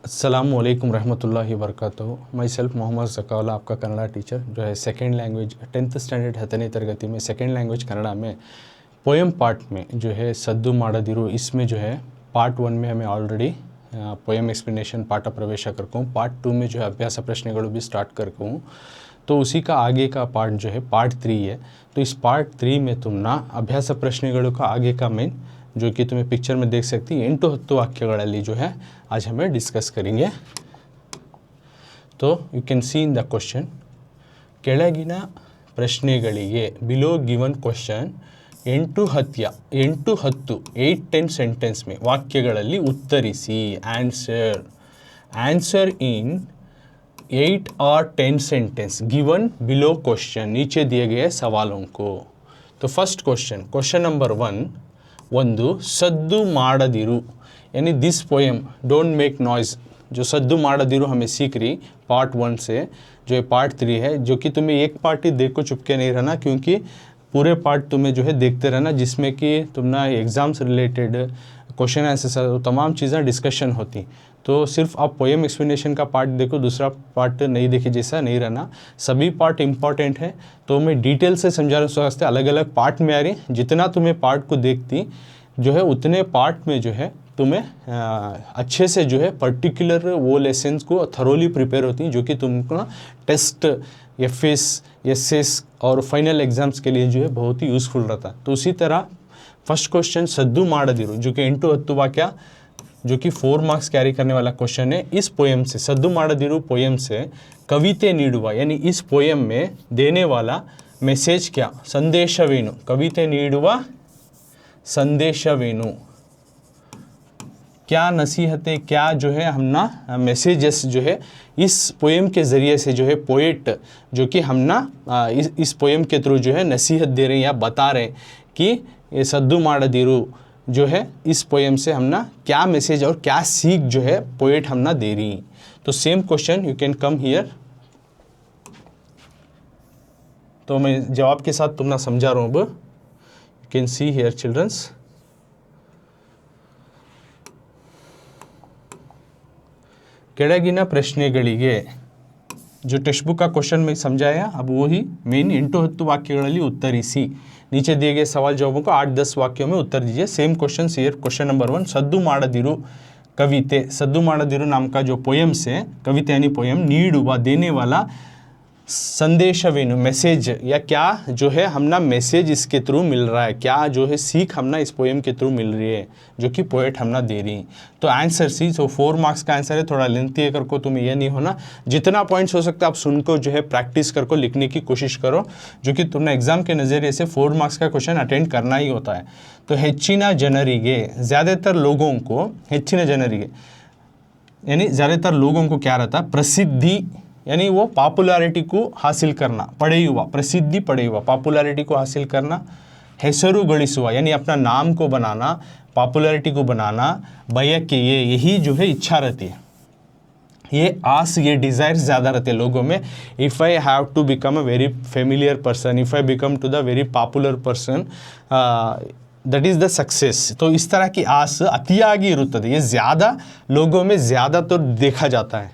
अस्सलामुअलैकुम रहमतुल्लाहि वबरकातुहू। My self Mohammad Zakaullah, आपका कन्नड़ा टीचर जो है सेकेंड लैंग्वेज 10th स्टैंडर्ड 10ನೇ तरगति में सेकेंड लैंग्वेज कन्नड़ा में पोएम पार्ट में जो है सद्दु माडदिरू, इसमें जो है पार्ट 1 में हमें ऑलरेडी पोएम एक्सप्लेनेशन पाठ प्रवेश करके हूँ। पार्ट 2 में जो है अभ्यास प्रश्नಗಳು भी स्टार्ट करके हूँ, तो उसी का आगे का पार्ट जो है पार्ट 3 है। तो इस पार्ट 3 में तुम ना अभ्यास प्रश्नಗಳು का आगे का मेन जो कि तुम्हें पिक्चर में देख सकती है 8-10 वाक्यಗಳಲ್ಲಿ जो है आज हमें डिस्कस करेंगे। तो you can see in the question, ಕೆಳಗಿನ ಪ್ರಶ್ನೆಗಳಿಗೆ बिलो गिवन क्वेश्चन 8-10 सेंटेंस में ವಾಕ್ಯಗಳಲ್ಲಿ ಉತ್ತರಿಸಿ। Answer in 8 or 10 sentence given below question, नीचे दिए गए सवालों को। तो फर्स्ट क्वेश्चन नंबर 1, ಒಂದು सद्दु ಮಾಡದಿರು यानी this poem don't make noise. जो सद्दु ಮಾಡದಿರು हमें सीख रही पार्ट 1 से जो है पार्ट 3 है, जो कि तुम्हें एक पार्ट ही देखो चुपके नहीं रहना, क्योंकि पूरे पार्ट तुम्हें जो है देखते रहना, जिसमें कि तुम ना एग्ज़ाम से रिलेटेड क्वेश्चन आंसर तमाम चीज़ें डिस्कशन होती। तो सिर्फ आप पोएम एक्सप्लेनेशन का पार्ट देखो, दूसरा पार्ट नहीं देखे जैसा नहीं रहना। सभी पार्ट इंपॉर्टेंट है, तो मैं डिटेल से समझा रहा हूँ। वास्ते अलग अलग पार्ट में आ रही, जितना तुम्हें पार्ट को देखती जो है उतने पार्ट में जो है तुम्हें अच्छे से जो है पर्टिकुलर वो लेसन्स को थरोली प्रिपेयर होती हैं, जो कि तुमको ना टेस्ट एस और फाइनल एग्ज़ाम्स के लिए जो है बहुत ही यूज़फुल रहता है। तो उसी तरह फर्स्ट क्वेश्चन सद्दु ಮಾಡದಿರು जो कि 8-10 वाक्य जो कि 4 मार्क्स कैरी करने वाला क्वेश्चन है। इस पोएम से सद्दु ಮಾಡದಿರು पोएम से कविते ನೀಡುವ यानी इस पोएम में देने वाला मैसेज क्या, संदेशवेनु, कविते ನೀಡುವ संदेशवेनु, क्या नसीहतें, क्या जो है हम ना मैसेजेस जो है इस पोएम के ज़रिए से जो है पोएट जो कि हम ना इस पोएम के थ्रू जो है नसीहत दे रहे हैं या बता रहे हैं कि ये सद्दु ಮಾಡದಿರು जो है इस पोएम से हम ना क्या मैसेज और क्या सीख जो है पोएट हम ना दे रही हैं। तो same question you can come here. तो मैं जवाब के साथ तुम ना समझा रहा हूँ। अब you can see here childrens, ಕೆಳಗಿನ ಪ್ರಶ್ನೆಗಳಿಗೆ जो टेक्स्ट बुक का क्वेश्चन में समझाया, अब वही मेन 8-10 वाक्यಗಳಲ್ಲಿ उत्तरिಸಿ। नीचे दिए गए सवाल जवाबों को 8-10 वाक्यों में उत्तर दीजिए। Same question here, question number 1, सद्दु ಮಾಡದಿರು कविते, सद्दु ಮಾಡದಿರು नाम का जो पोएम से कविते यानी पोएम ನೀಡುವ देने वाला संदेशवेनु मैसेज या क्या जो है हम ना मैसेज इसके थ्रू मिल रहा है, क्या जो है सीख हम ना इस पोएम के थ्रू मिल रही है जो कि पोएट हम ना दे रही। तो आंसर सी, तो 4 मार्क्स का आंसर है, थोड़ा लेंथी है करको तुम्हें ये नहीं होना, जितना पॉइंट्स हो सकता है आप सुनको जो है प्रैक्टिस करको लिखने की कोशिश करो, जो कि तुमने एग्जाम के नज़रिए से 4 मार्क्स का क्वेश्चन अटेंड करना ही होता है। तो ಹೆಚ್ಚಿನ ಜನರಿಗೆ, ज़्यादातर लोगों को, ಹೆಚ್ಚಿನ ಜನರಿಗೆ यानी ज़्यादातर लोगों को क्या रहता है, प्रसिद्धि यानी वो पॉपुलैरिटी को हासिल करना, पड़े हुआ प्रसिद्धि, पड़े हुआ पॉपुलैरिटी को हासिल करना, ಹೆಸರು ಗಳಿಸುವ यानी अपना नाम को बनाना, पॉपुलैरिटी को बनाना, बयके यही जो है इच्छा रहती है, ये आस, ये डिज़ायर ज़्यादा रहते हैं लोगों में। If I have to become a very familiar person, if I become to the very popular person, that is the success. तो इस तरह की आस अतियागी इरुತ್ತದೆ, ये ज़्यादा लोगों में ज़्यादातर देखा जाता है।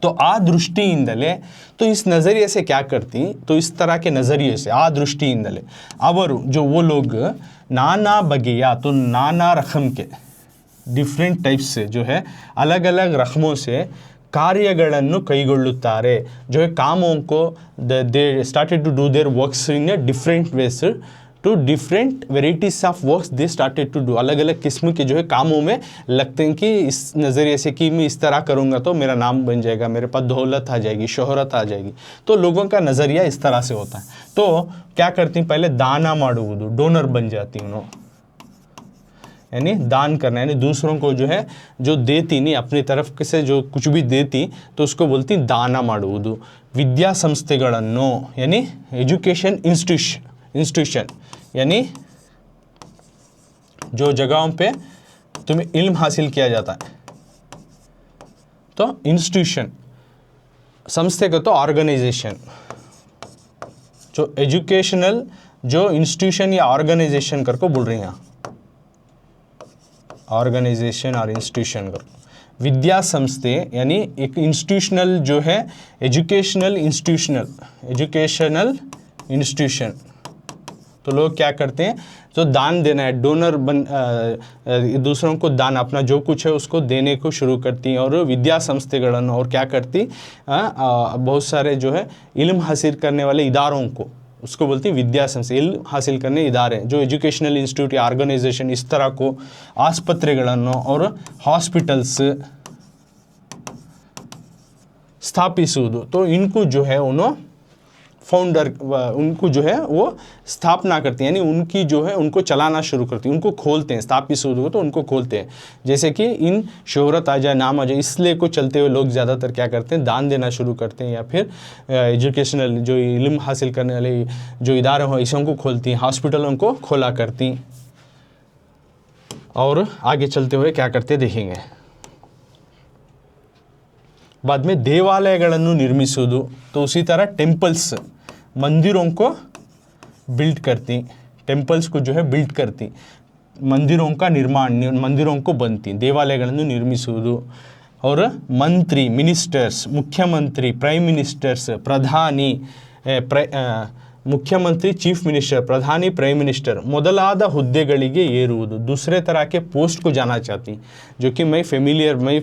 तो आ दृष्टिಯಿಂದಲೇ, तो इस नज़रिए से क्या करती, तो इस तरह के नज़रिए से आ दृष्टिಯಿಂದಲೇ ಅವರು जो वो लोग नाना बगेया, तो नाना रकम के डिफरेंट टाइप्स से जो है अलग अलग रकमों से ಕಾರ್ಯಗಳನ್ನು ಕೈಗೊಳ್ಳುತ್ತಾರೆ, जो है कामों को they started to do their works in a different ways, to different varieties of works they started to do, अलग अलग किस्म के जो है कामों में लगते हैं कि इस नज़रिए से कि मैं इस तरह करूँगा तो मेरा नाम बन जाएगा, मेरे पास दौलत आ जाएगी, शोहरत आ जाएगी। तो लोगों का नज़रिया इस तरह से होता है। तो क्या करती हैं, पहले दाना ಮಾಡುವುದು, डोनर बन जाती हूँ, यानी दान करना, यानी दूसरों को जो है जो देती नहीं अपनी तरफ से जो कुछ भी देती तो उसको बोलती दाना ಮಾಡುವುದು। विद्या संस्थೆಗಳನ್ನು यानी एजुकेशन इंस्टीट्यूशन यानी जो जगहों पे तुम्हें इल्म हासिल किया जाता है, तो इंस्टीट्यूशन, संस्थे को तो ऑर्गेनाइजेशन, जो एजुकेशनल जो इंस्टीट्यूशन या ऑर्गेनाइजेशन करको बोल रही हैं, ऑर्गेनाइजेशन और इंस्टीट्यूशन कर। विद्या संस्थे यानी एक इंस्टीट्यूशनल जो है एजुकेशनल इंस्टीट्यूशन, तो लोग क्या करते हैं, जो दान देना है, डोनर दूसरों को दान, अपना जो कुछ है उसको देने को शुरू करती हैं। और विद्या संस्थेಗಳನ್ನು और क्या करती, बहुत सारे जो है इल्म हासिल करने वाले इदारों को, उसको बोलती हैं विद्या संस्थे, इल्म हासिल करने इदारे, जो एजुकेशनल इंस्टीट्यूट या ऑर्गेनाइजेशन इस तरह को, ಆಸ್ಪತ್ರೆಗಳನ್ನು और हॉस्पिटल्स स्थापिಸುವುದು, तो इनको जो है उन्होंने फाउंडर, उनको जो है वो स्थापना करती हैं, यानी उनकी जो है उनको चलाना शुरू करती हैं, उनको खोलते हैं, स्थापिಸುವುದು तो उनको खोलते हैं। जैसे कि इन शोहरत आ जाए, नाम आ जाए, इसलिए को चलते हुए लोग ज़्यादातर क्या करते हैं, दान देना शुरू करते हैं, या फिर एजुकेशनल जो इल्म हासिल करने वाले जो इदारे हों इसों को खोलती हैं, हॉस्पिटलों को खोला करती। और आगे चलते हुए क्या करते देखेंगे। बाद में देवालयಗಳನ್ನು ನಿರ್ಮಿಸುವುದು, तो उसी तरह टेम्पल्स, मंदिरों को बिल्ड करती, टेम्पल्स को जो है बिल्ड करती, मंदिरों का निर्माण, मंदिरों को बनती, देवालयಗಳನ್ನು ನಿರ್ಮಿಸುವುದು। और मंत्री, मिनिस्टर्स, मुख्यमंत्री, प्राइम मिनिस्टर्स, प्रधानी, मुख्यमंत्री, चीफ मिनिस्टर, प्रधानी, प्राइम मिनिस्टर ಮೊದಲಾದ ಹುದ್ದೆಗಳಿಗೆ ಏರುವುದು, दूसरे तरह के पोस्ट को जाना चाहती, जो कि मैं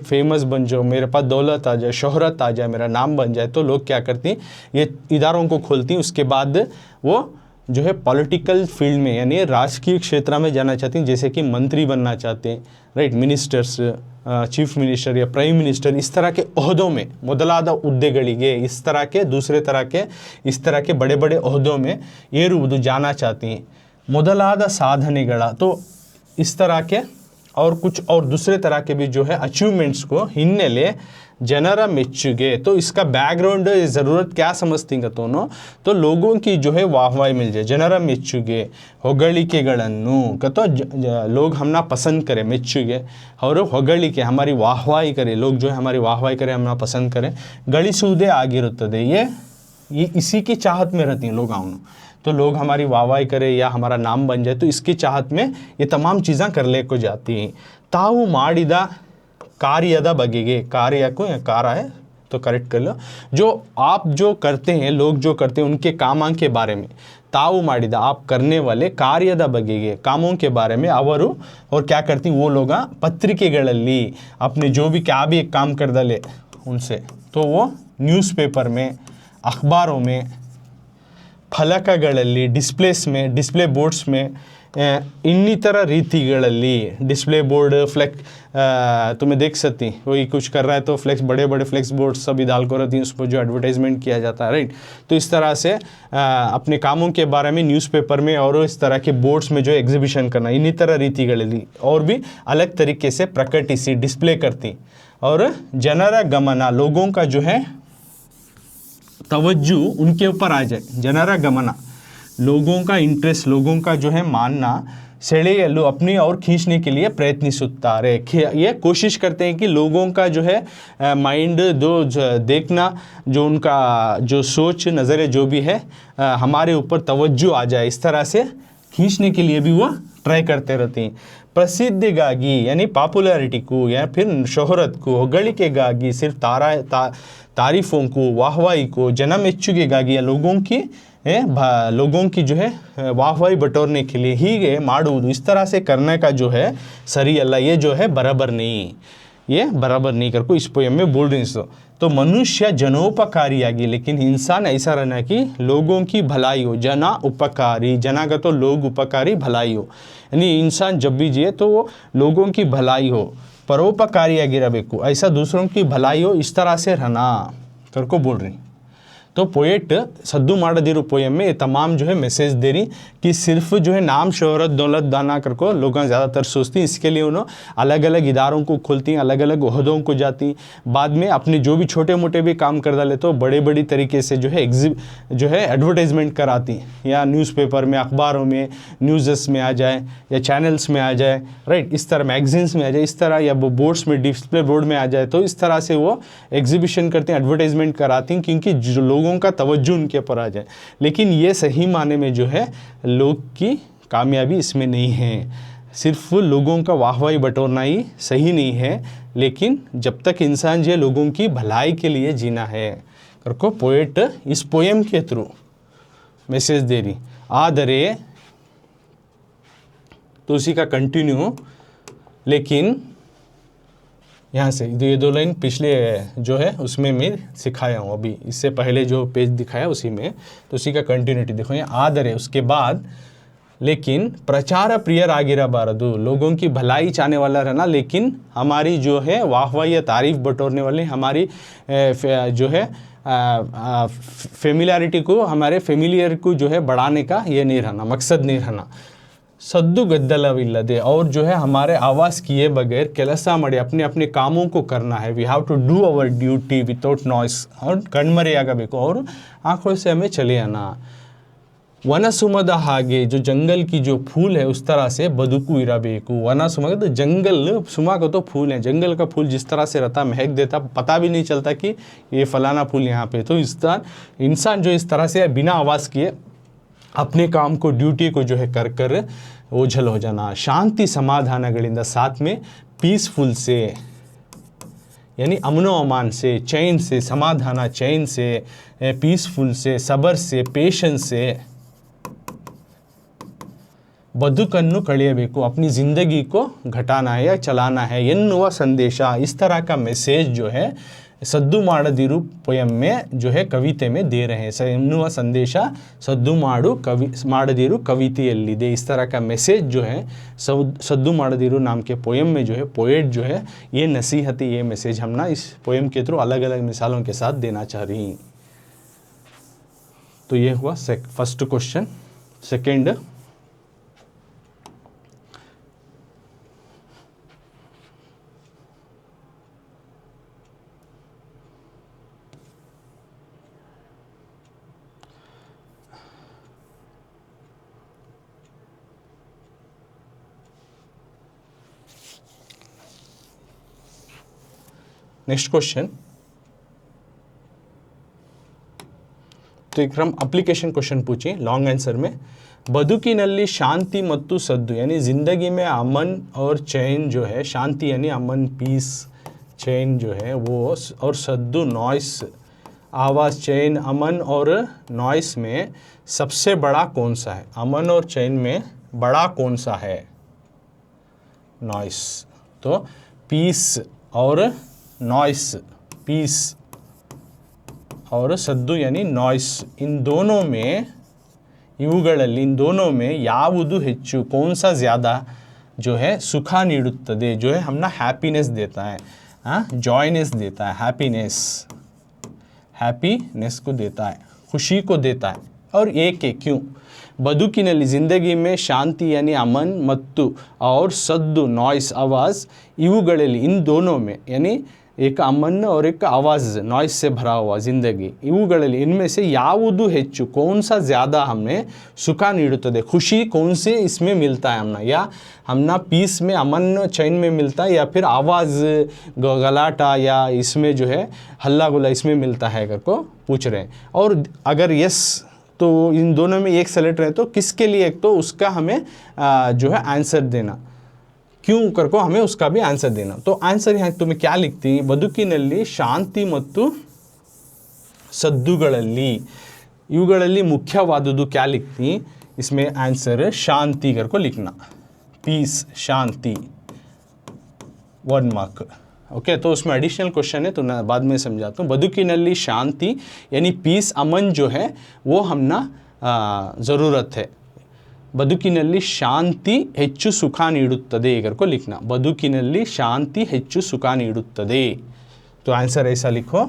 फेमस बन जाऊँ, मेरे पास दौलत आ जाए, शोहरत आ जाए, मेरा नाम बन जाए, तो लोग क्या करती, ये इदारों को खोलती। उसके बाद वो जो है पॉलिटिकल फील्ड में यानी राजकीय क्षेत्र में जाना चाहती हैं, जैसे कि मंत्री बनना चाहते हैं, राइट, मिनिस्टर्स, चीफ मिनिस्टर या प्राइम मिनिस्टर, इस तरह के ओहदों में, ಮೊದಲಾದ ಹುದ್ದೆಗಳಿಗೆ, इस तरह के दूसरे तरह के इस तरह के बड़े बड़े ओहदों में ಏರುವುದು जाना चाहती हैं। ಮೊದಲಾದ ಸಾಧನೆಗಳ, तो इस तरह के और कुछ और दूसरे तरह के भी जो है अचीवमेंट्स को हिन्नेले जनरा ಮೆಚ್ಚುಗೆ, तो इसका बैकग्राउंड ज़रूरत क्या समझती हैं तो लोगों की जो है वाहवाही मिल जाए, जनरा ಮೆಚ್ಚುಗೆ, ಹೊಗಳಿಕೆಗಳನ್ನು तो लोग हमना पसंद करें, ಮೆಚ್ಚುಗೆ और ಹೊಗಳಿಕೆ हमारी वाहवाही करें, लोग जो है हमारी वाहवाही करें, हमना पसंद करें, ಗಳಿಸುವುದೇ ಆಗಿರುತ್ತದೆ, ये इसी की चाहत में रहती हैं लोग आवनु, तो लोग हमारी वाहवाही करें या हमारा नाम बन जाए, तो इसकी चाहत में ये तमाम चीज़ें कर ले को जाती हैं। ताऊ ಮಾಡಿದ कार्यದ ಬಗೆಗೆ, कार्य को कार्य है तो करेक्ट कर लो, जो आप जो करते हैं, लोग जो करते हैं उनके कामों के बारे में, ताऊ ಮಾಡಿದ, आप करने वाले ಕಾರ್ಯದ ಬಗೆಗೆ, कामों के बारे में ಅವರು, और क्या करती वो लोग पत्रिಕೆಗಳಲ್ಲಿ अपने जो भी क्या भी एक काम कर डाले उनसे, तो वो न्यूज़पेपर में, अखबारों में, ಫಲಕಗಳಲ್ಲಿ, डिस्प्ले बोर्ड्स में, ಇನ್ನಿತರ ರೀತಿಗಳಲ್ಲಿ डिस्प्ले बोर्ड, फ्लैक्स, तुम्हें देख सकती, कोई कुछ कर रहा है तो फ्लैक्स, बड़े बड़े फ्लैक्स बोर्ड सभी डाल कर रहती हैं, उस पर जो एडवर्टाइजमेंट किया जाता है, राइट। तो इस तरह से अपने कामों के बारे में न्यूज़पेपर में और इस तरह के बोर्ड्स में जो एग्जीबिशन करना, ಇನ್ನಿತರ ರೀತಿಗಳಲ್ಲಿ और भी अलग तरीके से प्रकटिಸಿ, डिस्प्ले करती। और जनरा गमन, लोगों का जो है तवज्जो उनके ऊपर आ जाए, जनरा गमन, लोगों का इंटरेस्ट, लोगों का जो है मानना, ಸೆಳೆಯಲು अपनी और खींचने के लिए प्रयत्निಸುತ್ತಾರೆ, ये कोशिश करते हैं कि लोगों का जो है माइंड दो देखना, जो उनका जो सोच नज़र जो भी है हमारे ऊपर तवज्जो आ जाए, इस तरह से खींचने के लिए भी वो ट्राई करते रहते हैं। प्रसिद्धिಗಾಗಿ यानी पॉपुलैरिटी को या फिर शोहरत को, ಹೊಗಳಿಕೆಗಾಗಿ सिर्फ तारीफ़ों को, वाहवाही को, जन ಮೆಚ್ಚುಗೆಗಾಗಿ या लोगों की जो है वाहवाही बटोरने के लिए ही ಮಾಡುವುದು, इस तरह से करने का जो है सही अल्लाह, ये जो है बराबर नहीं, ये बराबर नहीं कर को इस पोयम में बोल रही हैं। तो मनुष्य जनोपकारियागी, लेकिन इंसान ऐसा रहना कि लोगों की भलाई हो, जना उपकारी, जना का तो लोग, उपकारी भलाई हो, यानी इंसान जब भी जिए तो वो लोगों की भलाई हो, परोपकारियागिरಬೇಕು, ऐसा दूसरों की भलाई हो, इस तरह से रहना कर को बोल रही। तो पोएट सद्दू ಮಾಡದಿರೋ पोएम में ये तमाम जो है मैसेज दे रही कि सिर्फ जो है नाम, शोहरत, दौलत दाना कर को लोग ज़्यादातर सोचती हैं, इसके लिए उन्होंने अलग अलग इदारों को खोलती हैं, अलग अलग ओहदों को जाती, बाद में अपने जो भी छोटे मोटे भी काम कर डाले तो बड़े बड़ी तरीके से जो है जो है एडवर्टाइजमेंट कराती, या न्यूज़पेपर में, अखबारों में, न्यूज़ेस में आ जाए, या चैनल्स में आ जाए, राइट, इस तरह मैगजीन्स में आ जाए, इस तरह, या बोर्ड्स में, डिस्प्ले बोर्ड में आ जाए, तो इस तरह से वो एग्जीबिशन करते हैं, एडवर्टाइजमेंट कराती हैं, क्योंकि जो लोगों का तवज्जो उनके ऊपर आ जाए। लेकिन ये सही माने में जो है लोग की कामयाबी इसमें नहीं है, सिर्फ लोगों का वाहवाही बटोरना ही सही नहीं है, लेकिन जब तक इंसान जो लोगों की भलाई के लिए जीना है करको पोएट इस पोएम के थ्रू मैसेज दे रही। आदरे तो उसी का कंटिन्यू, लेकिन यहाँ से ये 2 लाइन पिछले जो है उसमें मैं सिखाया हूँ, अभी इससे पहले जो पेज दिखाया उसी में, तो उसी का कंटिन्यूटी देखो। यहाँ आदरे उसके बाद, लेकिन प्रचार प्रियर आगिरा बारदू, लोगों की भलाई चाहने वाला रहना, लेकिन हमारी जो है वाहवाही या तारीफ बटोरने वाले, हमारी जो है फेमिलियरिटी को, हमारे फेमिलियर को जो है बढ़ाने का ये नहीं रहना, मकसद नहीं रहना। सद्दू गद्दलविल्लदे, और जो है हमारे आवाज़ किए बगैर ಕೆಲಸ ಮಾಡಿ अपने अपने कामों को करना है। We have to do our duty without noise, और कಣ್ಮರೆಯಾಗಬೇಕು और आँखों से हमें चले आना। वन सुमद हागे, जो जंगल की जो फूल है उस तरह से बदुकू इराबेकू। वन सुमद तो जंगल, सुमा को तो फूल है, जंगल का फूल जिस तरह से रहता महक देता, पता भी नहीं चलता कि ये फलाना फूल यहाँ पे, तो इस तरह इंसान जो इस तरह से बिना आवाज़ किए अपने काम को, ड्यूटी को जो है कर कर ओझल हो जाना। शांति समाधानಗಳಿಂದ, साथ में पीसफुल से, यानी अमनो अमान से, चैन से, समाधान चैन से, पीसफुल से, सबर से, पेशेंस से बदुकन्नु कಳೆಯಬೇಕು, अपनी ज़िंदगी को घटाना है या चलाना है ಎನ್ನುವ संदेश, इस तरह का मैसेज जो है सद्दू ಮಾಡದಿರು पोयम में जो है कविते में दे रहे हैं। ಎನ್ನುವ संदेश सद्दू ಮಾಡದಿರು कविತೆಯಲ್ಲಿದೆ, इस तरह का मैसेज जो है सद्दू ಮಾಡದಿರು नाम के पोयम में जो है पोएट जो है ये नसीहत, ये मैसेज हम ना इस पोयम के थ्रू अलग अलग मिसालों के साथ देना चाह रही। तो ये हुआ first question. Second, next question, तो एक हम अप्लीकेशन क्वेश्चन पूछे लॉन्ग आंसर में। बदुकिनल्ली शांति मत्तु सद्दू, यानी ज़िंदगी में अमन और चैन जो है, शांति यानी अमन, पीस, चैन जो है वो, और सद्दू नॉइस, आवाज़, चैन, अमन और नॉइस में सबसे बड़ा कौन सा है? अमन और चैन में बड़ा कौन सा है? नॉइस। तो पीस और नॉइस, पीस और सद्दू यानी नॉइस, इन दोनों में, ಇವುಗಳಲ್ಲಿ इन दोनों में ಯಾವುದು ಹೆಚ್ಚು, कौन सा ज़्यादा जो है सुख ನೀಡುತ್ತದೆ, जो है हमना हैप्पीनेस देता है, जॉयनेस देता है, हैप्पीनेस को देता है, खुशी को देता है। और एक है क्यों? बदुकिनल्ली ज़िंदगी में शांति यानी अमन मत्तु और सद्दु नॉइस आवाज़, ಇವುಗಳಲ್ಲಿ इन दोनों में, यानी एक अमन और एक आवाज़ नॉइस से भरा हुआ ज़िंदगी, ಇವುಗಳಲ್ಲಿ इनमें से ಯಾವುದು ಹೆಚ್ಚು, कौन सा ज़्यादा हमें सुख ನೀಡುತ್ತದೆ, खुशी कौन से इसमें मिलता है हमना, या हमना पीस में, अमन चैन में मिलता है, या फिर आवाज़ गलाटा या इसमें जो है हल्ला गुल्ला इसमें मिलता है कर को पूछ रहे हैं। और अगर यस तो इन दोनों में एक सेलेक्ट रहे तो किसके लिए, एक तो उसका हमें जो है आंसर देना, क्यों कर को हमें उसका भी आंसर देना। तो आंसर यहाँ तुम्हें क्या लिखती, ಬದುಕಿನಲ್ಲಿ ಶಾಂತಿ ಮತ್ತು ಸದ್ದುಗಳಲ್ಲಿ, ಇವುಗಳಲ್ಲಿ मुख्यवादुದು क्या लिखती, इसमें आंसर शांति कर को लिखना, पीस, शांति, 1 मार्क। ओके, तो उसमें एडिशनल क्वेश्चन है तो मैं बाद में समझाता हूँ। बदुकिनल्ली शांति यानी पीस, अमन जो है वो हमना ज़रूरत है। ಬದುಕಿನಲ್ಲಿ ಶಾಂತಿ ಹೆಚ್ಚು ಸುಖ ನೀಡುತ್ತದೆ करको लिखना, ಬದುಕಿನಲ್ಲಿ ಶಾಂತಿ ಹೆಚ್ಚು ಸುಖ ನೀಡುತ್ತದೆ। तो आंसर ऐसा लिखो।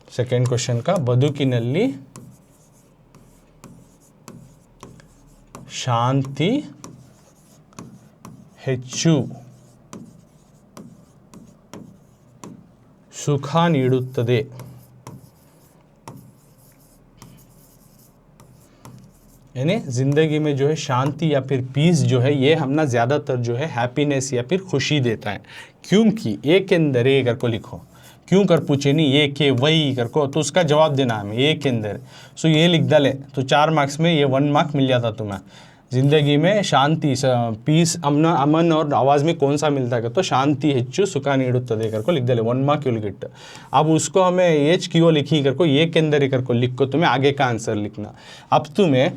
सेकेंड क्वेश्चन का, ಬದುಕಿನಲ್ಲಿ ಶಾಂತಿ ಹೆಚ್ಚು सुख ನೀಡುತ್ತದೆ, यानी ज़िंदगी में जो है शांति या फिर पीस जो है ये हमना ज़्यादातर जो है हैप्पीनेस या फिर खुशी देता है। क्योंकि ಏಕೆಂದರೆ कर को लिखो, क्यों कर पूछे नहीं ये के वही कर को, तो उसका जवाब देना हमें ये के अंदर। सो ये लिख डाले तो 4 मार्क्स में ये 1 मार्क मिल जाता तुम्हें। ज़िंदगी में शांति पीस अमन और आवाज़ में कौन सा मिलता है तो शांति ಹೆಚ್ಚು ಸುಖ ನೀಡುತ್ತದೆ करको लिख डाले 1 मार्क विल गेट। अब उसको हमें एच क्यों लिखी करको ये के अंदर ही करको लिख को तुम्हें आगे का आंसर लिखना। अब तुम्हें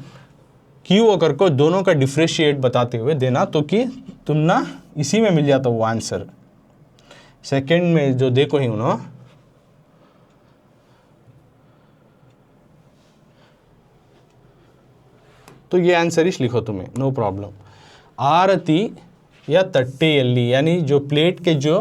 क्यों करको दोनों का डिफ्रेशिएट बताते हुए देना तो कि तुम ना इसी में मिल जाता वो आंसर। सेकंड में जो देखो ही उन्होंने तो ये आंसर इस लिखो तुम्हें नो प्रॉब्लम। आरती या तट्टेयल्ली यानी जो प्लेट के जो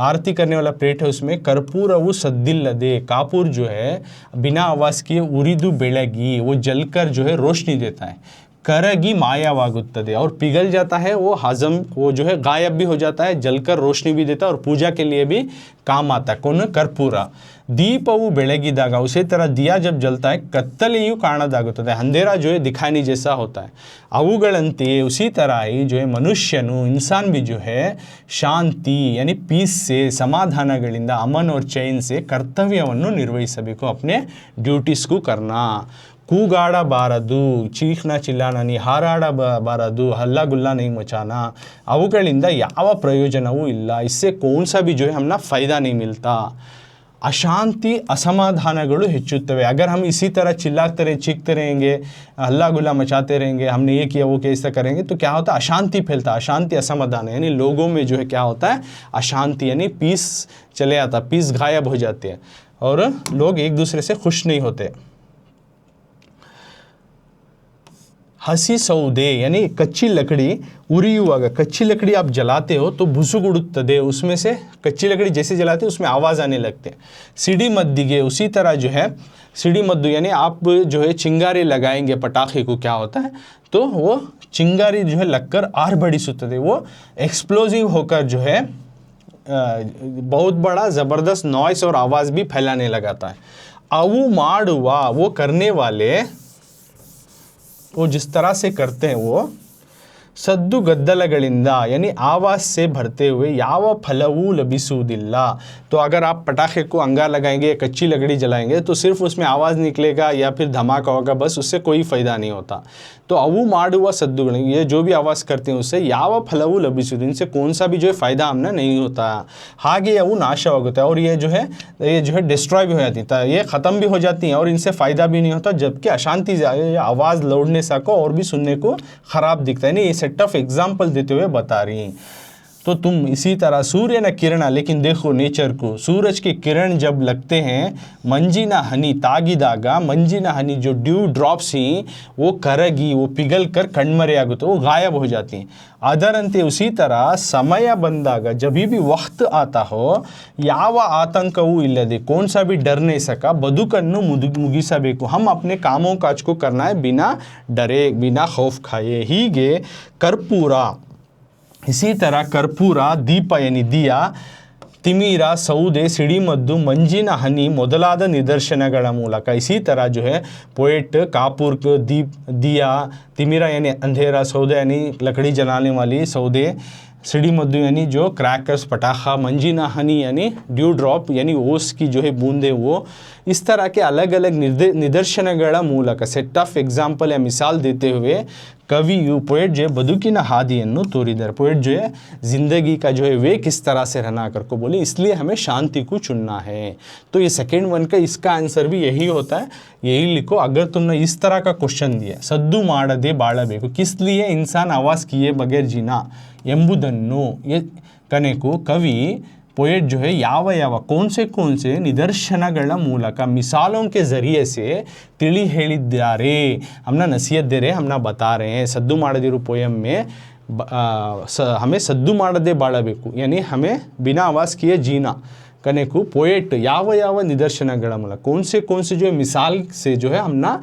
आरती करने वाला प्लेट है उसमें कर्पूरवु सद्दिल्लदे कापूर जो है बिना आवाज़ किए उरिदु बेळगी वो जलकर जो है रोशनी देता है। करगी मायावागुत्तदे और पिघल जाता है वो हजम वो जो है गायब भी हो जाता है, जलकर रोशनी भी देता है और पूजा के लिए भी काम आता है। कौन कर्पूरा। दीपवु बेळगिदागा उसी तरह दिया जब जलता है कत्तलेयु काणदागुत्तदे अंधेरा जो है दिखाई नहीं जैसा होता है। अवुगळंते उसी तरह ही जो है मनुष्यनु इंसान भी जो है शांति यानी पीस से समाधानಗಳಿಂದ अमन और चैन से कर्तव्यವನ್ನು ನಿರ್ವಹಿಸಬೇಕು अपने ड्यूटीज को करना। ಕೂಗಾಡಬಾರದು ಚೀಕ್ನ ಚಿಲ್ಲಾನನಿ ಹಾರಾಡಬಾರದು हल्ला गुल्ला नहीं मचाना ಅವುಗಳಿಂದ ಯಾವ ಪ್ರಯೋಜನವೂ ಇಲ್ಲ। इससे कौन सा भी जो है हमना फ़ायदा नहीं मिलता। अशांति असमाधानಗಳು ಹೆಚ್ಚುತ್ತವೆ अगर हम इसी तरह चिल्लाते रहे चीखते रहेंगे हल्ला गुल्ला मचाते रहेंगे हमने ये किया वो कैसा करेंगे तो क्या होता है अशांति फैलता है। अशांति असमाधान यानी लोगों में जो है क्या होता है अशांति यानी पीस चले आता, पीस गायब हो जाती है और लोग एक दूसरे से खुश नहीं होते। हसी सौदे यानी कच्ची लकड़ी उरियुवागा कच्ची लकड़ी आप जलाते हो तो भुसुगुड़ुत्तदे उसमें से कच्ची लकड़ी जैसे जलाते हो उसमें आवाज़ आने लगते हैं। सीढ़ी मद्दिगे उसी तरह जो है सीढ़ी मद्दू यानी आप जो है चिंगारी लगाएंगे पटाखे को क्या होता है तो वो चिंगारी जो है लगकर आर्भड़िसुत्तदे वो एक्सप्लोजिव होकर जो है बहुत बड़ा ज़बरदस्त नॉइस और आवाज़ भी फैलाने लगाता है। अवु माडुवा वो करने वाले वो जिस तरह से करते हैं वो सद्दु गद्दलಗಳಿಂದ यानी आवाज़ से भरते हुए याव फलवू लभिसुವುದಿಲ್ಲ। तो अगर आप पटाखे को अंगार लगाएंगे कच्ची लकड़ी जलाएंगे तो सिर्फ उसमें आवाज़ निकलेगा या फिर धमाका होगा बस उससे कोई फ़ायदा नहीं होता। तो अवु ಮಾಡುವ सद्दुಗಳು ये जो भी आवाज़ करते हैं उससे याव फलवू लभिसुವುದು इनसे कौन सा भी जो है फ़ायदा हमने नहीं होता। हागे अवु नाशवागुत्ता और ये जो है डिस्ट्रॉय भी हो जाती है ये ख़त्म भी हो जाती हैं और इनसे फ़ायदा भी नहीं होता। जबकि अशांति आवाज़ लौटने सा को और भी सुनने को ख़राब दिखता है। नहीं ये सेट ऑफ एग्जाम्पल देते हुए बता रही हैं। तो तुम इसी तरह सूर्य न किरण लेकिन देखो नेचर को सूरज के किरण जब लगते हैं मंजिना हनी तागिदागा मंजिना हनी जो ड्यू ड्रॉप्स ही वो करगी वो पिघल कर कಣ್ಮರೆ आगुत्ते वो गायब हो जाती हैं। ಅದರಂತೆ उसी तरह समय बंदागा जब भी वक्त आता हो ಯಾವ आतंकवू इಲ್ಲದೆ कौन सा भी डर नहीं सका बदुकನ್ನು मुगिसಬೇಕು हम अपने कामों काज को करना है बिना डरे बिना खौफ खाए। ಹೀಗೆ कर्पूर इसी तरह कर्पूरा दीप यानी दिया तिमिरा सौदे सिड़ीमद्दु मंजिन हनी ಮೊದಲಾದ निदर्शनಗಳ ಮೂಲಕ इसी तरह जो है पोएट कापूर दीप दिया तिमिरा यानी अंधेरा सौदे यानी लकड़ी जलाने वाली सौदे सिड़ीमद्दु यानी जो क्रैकर्स पटाखा मंजिना हनी यानी ड्यू ड्रॉप यानी ओस की जो है बूंदे वो इस तरह के अलग अलग निदर्शनಗಳ ಮೂಲಕ सेट ऑफ एग्जाम्पल या मिसाल देते हुए कवियु पोएट जो है बदुकिन हादिಯನ್ನು तोरीदार पोएट जो है ज़िंदगी का जो है वे किस तरह से रहना कर को बोले इसलिए हमें शांति को चुनना है। तो ये सेकेंड वन का इसका आंसर भी यही होता है यही लिखो। अगर तुमने इस तरह का क्वेश्चन दिया सद्दु ಮಾಡದೆ ಬಾಳಬೇಕು किस लिए इंसान आवाज़ किए बगैर जीना ಎಂಬುದನ್ನು ये कने को कवि पोएट जो है याव याव कौन से निदर्शनಗಳ ಮೂಲಕ मिसालों के ज़रिए से तिಳಿ ಹೇಳಿದ್ದಾರೆ हमना नसीहत दे रहे हमना बता रहे हैं। सद्दु ಮಾಡದಿರು पोएम में हमें सद्दु ಮಾಡದೆ ಬಾಳಬೇಕು यानी हमें बिना आवाज़ किए जीना कने को पोएट याव याव निदर्शनಗಳ ಮೂಲಕ कौन से जो है मिसाल से जो है हमना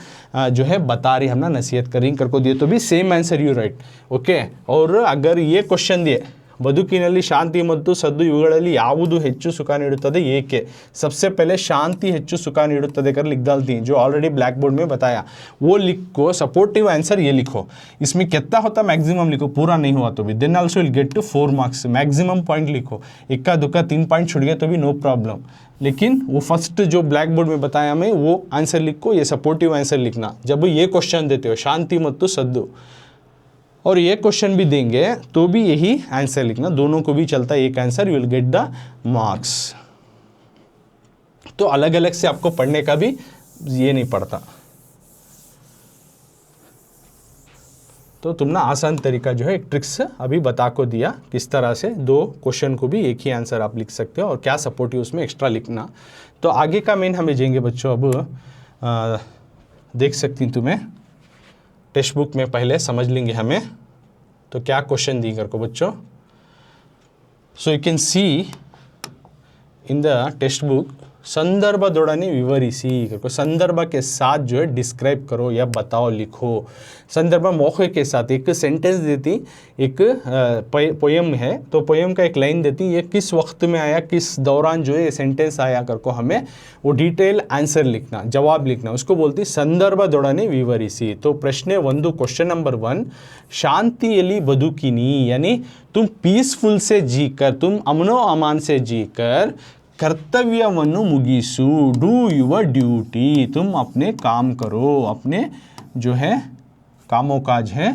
जो है बता रही हमना नसीहत करें कर को दिए तो भी same answer you right okay. और अगर ये क्वेश्चन दिए ಬದುಕಿನಲ್ಲಿ ಶಾಂತಿ ಮತ್ತು ಸದ್ದು ಇವುಗಳಲ್ಲಿ ಯಾವುದು ಹೆಚ್ಚು ಸುಖ ನೀಡುತ್ತದೆ ಏಕೆ? सबसे पहले शांति ಹೆಚ್ಚು सुख ನೀಡುತ್ತದೆ कर लिख डालती जो ऑलरेडी ब्लैक बोर्ड में बताया वो लिखो, सपोर्टिव आंसर ये लिखो। इसमें कितना होता मैक्सिमम लिखो, पूरा नहीं हुआ तो भी then also will get to 4 marks. Maximum point लिखो, इक्का दुक्का 3 पॉइंट छूट गए तो भी नो प्रॉब्लम, लेकिन वो फर्स्ट जो ब्लैक बोर्ड में बताया मैं वो आंसर लिखो, ये सपोर्टिव आंसर लिखना। जब ये क्वेश्चन देते हो शांति ಮತ್ತು सद्दु और ये क्वेश्चन भी देंगे तो भी यही आंसर लिखना, दोनों को भी चलता है एक answer, you will get the marks. तो अलग अलग से आपको पढ़ने का भी ये नहीं पड़ता। तो तुमने आसान तरीका जो है एक ट्रिक्स अभी बता को दिया किस तरह से 2 क्वेश्चन को भी एक ही आंसर आप लिख सकते हो और क्या सपोर्टिव उसमें एक्स्ट्रा लिखना। तो आगे का मेन हमें जाएंगे बच्चों। अब देख सकती तुम्हें टेक्स्ट बुक में पहले समझ लेंगे हमें तो क्या क्वेश्चन दी करको बच्चों। So you can see in the textbook संदर्भदೊಡನೆ विवरिಸಿ करको, संदर्भ के साथ जो है डिस्क्राइब करो या बताओ लिखो। संदर्भ मौके के साथ एक सेंटेंस देती, एक पोयम है तो पोयम का एक लाइन देती, ये किस वक्त में आया, किस दौरान जो है ये सेंटेंस आया करको हमें वो डिटेल आंसर लिखना, जवाब लिखना, उसको बोलती संदर्भದೊಡನೆ विवरिಸಿ। तो प्रश्न 1 क्वेश्चन नंबर 1 शांतिಯಲ್ಲಿ ಬದುಕಿನಿ यानी तुम पीसफुल से जीकर, तुम अमनो अमान से जीकर कर्तव्यವನ್ನು मुगिसु, डू यूर ड्यूटी, तुम अपने काम करो, अपने जो है कामों काज है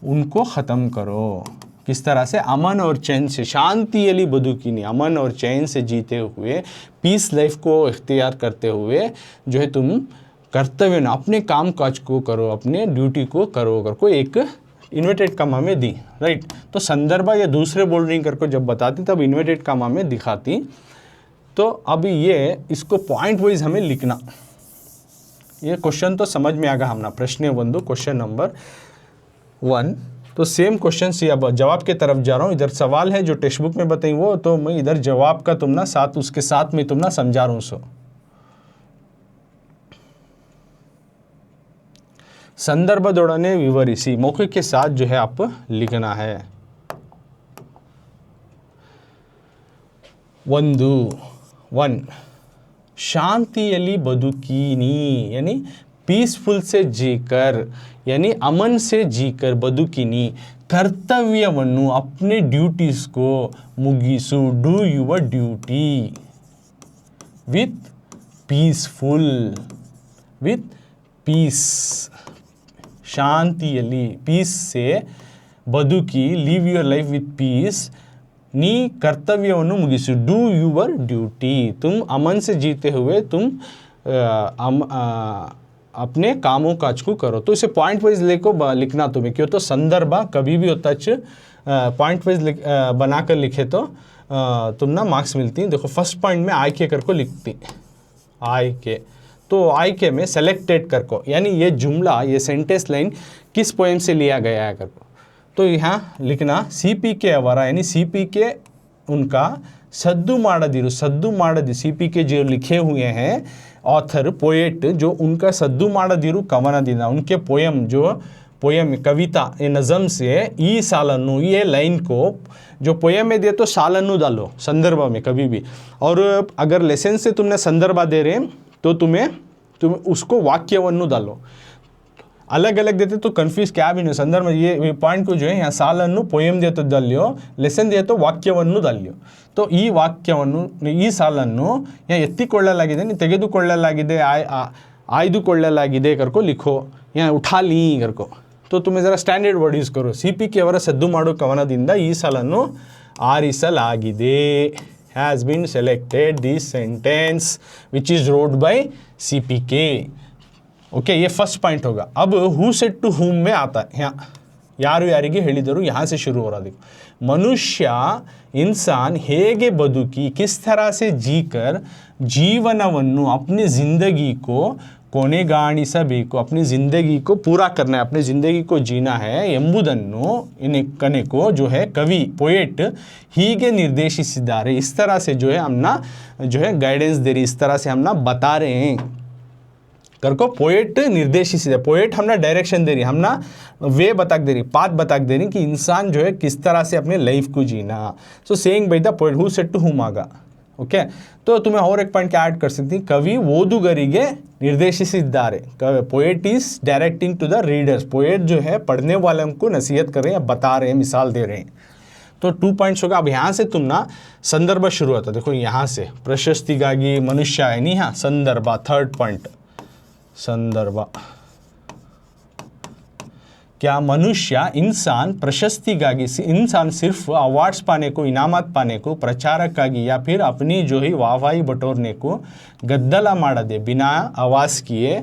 उनको ख़त्म करो। किस तरह से? अमन और चैन से, शांतिಯಲ್ಲಿ बदुकिनी, अमन और चैन से जीते हुए, पीस लाइफ को इख्तियार करते हुए जो है तुम कर्तव्य ना अपने काम काज को करो, अपने ड्यूटी को करो करको एक इन्वर्टेड कामा में दी, राइट। तो संदर्भ या दूसरे बोल्डिंग करको जब बताती तब इन्वर्टेड कामा में दिखाती। तो अभी ये इसको पॉइंट वाइज हमें लिखना, ये क्वेश्चन तो समझ में आएगा हमना। प्रश्न 1 क्वेश्चन नंबर 1 तो सेम क्वेश्चन से अब जवाब के तरफ जा रहा हूँ। इधर सवाल है जो टेक्स्ट बुक में बताई वो, तो मैं इधर जवाब का तुम ना साथ उसके साथ में तुम ना समझा रहा हूँ। सो संदर्भದೊಡನೆ विवरिಸಿ, मौके के साथ जो है आप लिखना है। 1 शांतिಯಲ್ಲಿ बदुकीनी यानी पीसफुल से जीकर यानी अमन से जीकर बदुकीनी, कर्तव्यವನ್ನು अपने ड्यूटीज को मुगिसु, do your duty with peaceful, with peace, शांतिಯಲ್ಲಿ पीस से बदुकी, live your life with peace, नी कर्तव्यವನ್ನು मुगिसु, डू यूर ड्यूटी, तुम अमन से जीते हुए तुम अपने कामों काज को करो। तो इसे पॉइंट वाइज लिखना तुम्हें, क्यों तो संदर्भ कभी भी होता है पॉइंट वाइज बनाकर लिखे तो तुम ना मार्क्स मिलती हैं। देखो फर्स्ट पॉइंट में आयके करको लिखती, आयके, तो आयके में सेलेक्टेड करको यानी ये जुमला, ये सेंटेंस लाइन किस पोएम से लिया गया है करको। तो यहाँ लिखना CPK ಅವರ यानी CPK उनका सद्दु ಮಾಡದಿರು, सद्दु ಮಾಡದಿ, CPK जो लिखे हुए हैं ऑथर पोएट, जो उनका सद्दु ಮಾಡದಿರು ಕವನದಿಂದ, उनके पोएम जो पोएम कविता ये नज़म से ई सालन्नु, ये लाइन को जो पोएम में दे तो सालन्नु डालो संदर्भ में कभी भी। और अगर लेसन से तुमने संदर्भ दे रहे तो तुम उसको वाक्यವನ್ನು डालो, अलग अलग देते तो कन्फ्यूज क्या भी नहीं। संदर्भ ये पॉइंट को जो है यहाँ ಸಾಲನ್ನು पोएम दिया तो डालियो, लेसन दिया तो ವಾಕ್ಯವನ್ನು डालियो। तो ಈ ವಾಕ್ಯವನ್ನು, ಈ ಸಾಲನ್ನು यहाँ ಎತ್ತಿಕೊಳ್ಳಲಾಗಿದೆ, ತೆಗೆದುಕೊಳ್ಳಲಾಗಿದೆ, ಆಯ್ದುಕೊಳ್ಳಲಾಗಿದೆ करको लिखो, यहाँ उठा ली करको। तो तुम्हें ज़रा स्टैंडर्ड वर्ड यूज़ करो। CPK ಅವರ ಸದ್ದು ಮಾಡು ಕವನದಿಂದ ಈ ಸಾಲನ್ನು ಆರಿಸಲಾಗಿದೆ, has been selected this sentence which is wrote by CPK। Okay ये फर्स्ट पॉइंट होगा। अब हु सेड टू हुम में आता है, यहाँ ಯಾರು ಯಾರಿಗೆ ಹೇಳಿದರು, यहाँ से शुरू हो रहा। देखो मनुष्य इंसान ಹೇಗೆ ಬದುಕಿ, किस तरह से जीकर जीवनವನ್ನು, अपनी ज़िंदगी को ಕೊನೆಗಾಣಿಸಬೇಕು, अपनी ज़िंदगी को पूरा करना है, अपनी ज़िंदगी को जीना है ಎಂಬುದನ್ನು ಕನೆ को जो है कवि पोएट ಹೀಗೆ निर्देशिಸಿದ್ದಾರೆ। इस तरह से जो है हम ना जो है गाइडेंस दे रही, इस तरह से हम ना बता रहे हैं। करको पोएट निर्देशित, पोएट हमने डायरेक्शन दे रही, हमना वे बता दे रही, पाथ बता दे रही कि इंसान जो है किस तरह से अपने लाइफ को जीना. So saying by the poet who said to whom आगा. ओके, तो तुम्हें और एक पॉइंट क्या ऐड कर सकती, कवि ओದುಗರಿಗೆ निर्देशिಸಿದ್ದಾರೆ. Poet is directing to the readers. Poet जो है पढ़ने वालों को नसीहत कर रहे हैं, बता रहे हैं, मिसाल दे रहे हैं. तो 2 पॉइंट्स होगा. अब यहाँ से तुम ना संदर्भ शुरू होता, देखो यहाँ से प्रशस्तिಗಾಗಿ मनुष्य है नहीं, हाँ संदर्भ. 3rd पॉइंट संदर्भ. क्या मनुष्य, इंसान प्रशस्तिಗಾಗಿ, इंसान सिर्फ अवार्ड्स पाने को, इनामत पाने को, प्रचारಕ್ಕಾಗಿ या फिर अपनी जो ही वाहवाही बटोरने को गद्दला ಮಾಡದೆ बिना आवाज़ किए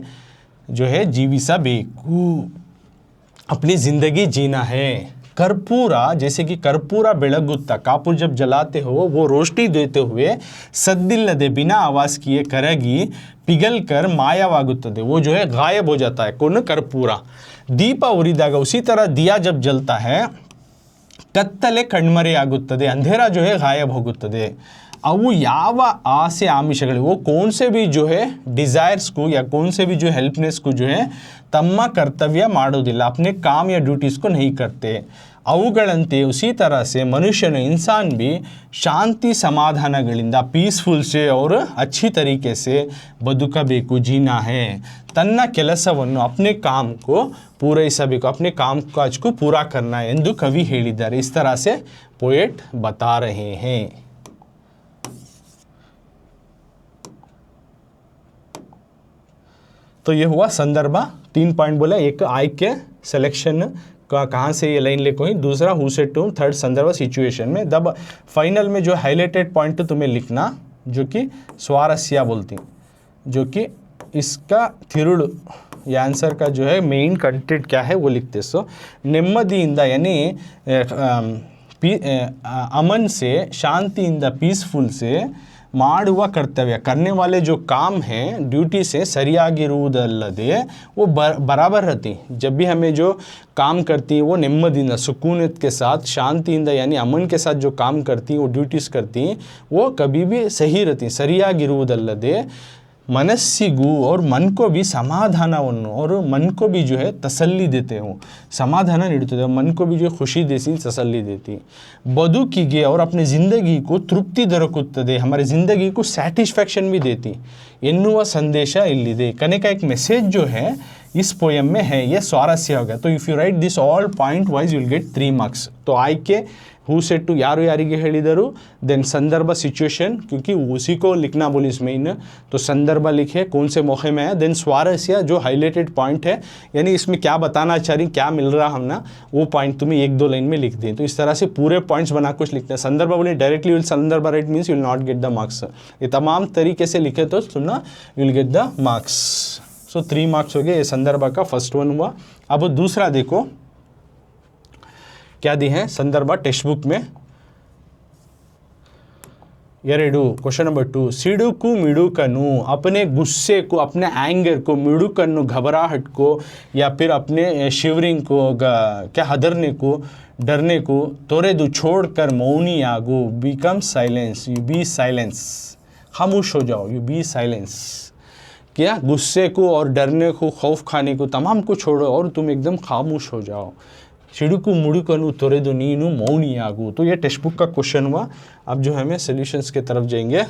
जो है जीविसಬೇಕು, अपनी ज़िंदगी जीना है. कर्पूरा, जैसे कि कर्पूरा ಬೆಳಗುತ್ತಾ, कापूर जब जलाते हो वो रोशनी देते हुए सद्दिಲ್ಲದೆ बिना आवाज़ किए ಕರಗಿ पिघल कर मायावागुತ್ತದೆ, वो जो है गायब हो जाता है. कौन? कर्पूरा. दीप उरिದಾಗ, उसी तरह दिया जब जलता है ಕತ್ತಲೆ ಕಣ್ಮರೆಯಾಗುತ್ತದೆ, अंधेरा जो है गायब होಗುತ್ತದೆ. अವು ಯಾವ आसे आमिषಗಳು, वो कौन से भी जो है डिज़ायर्स को या कौन से भी जो हेल्पनेस को जो है तಮ್ಮ कर्तव्य ಮಾಡೋದಿಲ್ಲ, अपने काम या ड्यूटीज़ को नहीं करते. अವುಗಳಂತೆ उसी तरह से मनुष्यन, इंसान भी शांति समाधानಗಳಿಂದ, पीसफुल से और अच्छी तरीके से ಬದುಕಬೇಕು, जीना है. ತನ್ನ ಕೆಲಸವನ್ನು, अपने काम को पूरೈಸಬೇಕು, अपने काम काज को पूरा करना है ಎಂದು कवि ಹೇಳಿದ್ದಾರೆ. इस तरह से पोएट बता रहे हैं. तो ये हुआ संदर्भ. 3 पॉइंट बोला, एक आयके सिलेक्शन का कहाँ से ये लाइन लेको ही, दूसरा हु सेड टू, थर्ड संदर्भ सिचुएशन में. दब फाइनल में जो हाईलाइटेड पॉइंट तुम्हें लिखना, जो कि स्वारस्य बोलती, जो कि इसका थिरुड़ या आंसर का जो है मेन कंटेंट क्या है वो लिखते. सो नेम्मदिಯಿಂದ यानी अमन से, शांतिಯಿಂದ, पीसफुल से ಮಾಡುವ कर्तव्य, करने वाले जो काम हैं ड्यूटी से सरियागिरुವುದಲ್ಲದೆ वो बराबर रहती. जब भी हमें जो काम करती है वो नेम्मदिಯಿಂದ, सुकूनत के साथ, शांतिಯಿಂದ यानी अमन के साथ जो काम करती वो ड्यूटीज़ करती, वो कभी भी सही रहती. सरियागिरुವುದಲ್ಲದೆ मनस्सिगू, और मन को भी समाधानವನ್ನು, और मन को भी जो है तसल्ली देते हो, समाधान ನೀಡುತ್ತದೆ, मन को भी जो खुशी देती, तसल्ली देती. ಬದುಕಿಗೆ, और अपनी ज़िंदगी को तृप्ति ದೊರಕುತ್ತದೆ, हमारे ज़िंदगी को सैटिस्फैक्शन भी देती ಎನ್ನುವ संदेश इल्लिದೆ. कने का एक मैसेज जो है इस पोएम में है, ये स्वारस्य होगा. तो if you right this all point wise you will get 3 marks. तो आयके हु सेड टू याರು ಯಾರಿಗೆ ಹೇಳಿದರು, देन संदर्भ सिचुएशन, क्योंकि उसी को लिखना बोली इसमें इन, तो संदर्भ लिखे कौन से मौके में है. देन स्वारस्य जो हाईलाइटेड पॉइंट है, यानी इसमें क्या बताना चाह रही, क्या मिल रहा हम ना, वो पॉइंट तुम्हें 1-2 लाइन में लिख दें. तो इस तरह से पूरे पॉइंट्स बना कुछ लिखते हैं. संदर्भ बोले डायरेक्टली विल संदर्भ right means you will not get the marks. ये तमाम तरीके से लिखे तो तुम ना you will get the marks. So 3 marks हो गए. ये संदर्भ का फर्स्ट वन हुआ. अब दूसरा देखो क्या दी है संदर्भ टेक्स्ट बुक में. 2 क्वेश्चन नंबर 2, सिडुकु मिडुकनु, अपने गुस्से को, अपने एंगर को, मिडुकनु घबराहट को, या फिर अपने शिवरिंग को, क्या हदरने को, डरने को, तोरेदु छोड़कर मौनियागु, become silence, you be silence, खामोश हो जाओ, यू बी साइलेंस. क्या गुस्से को और डरने को, खौफ खाने को, तमाम को छोड़ो और तुम एकदम खामोश हो जाओ. सिडुकु मुडुकनु तोरेदु नीनु मौनियागु. तो ये टेक्स्ट बुक का क्वेश्चन हुआ. अब जो हमें सॉल्यूशंस के तरफ जाएंगे.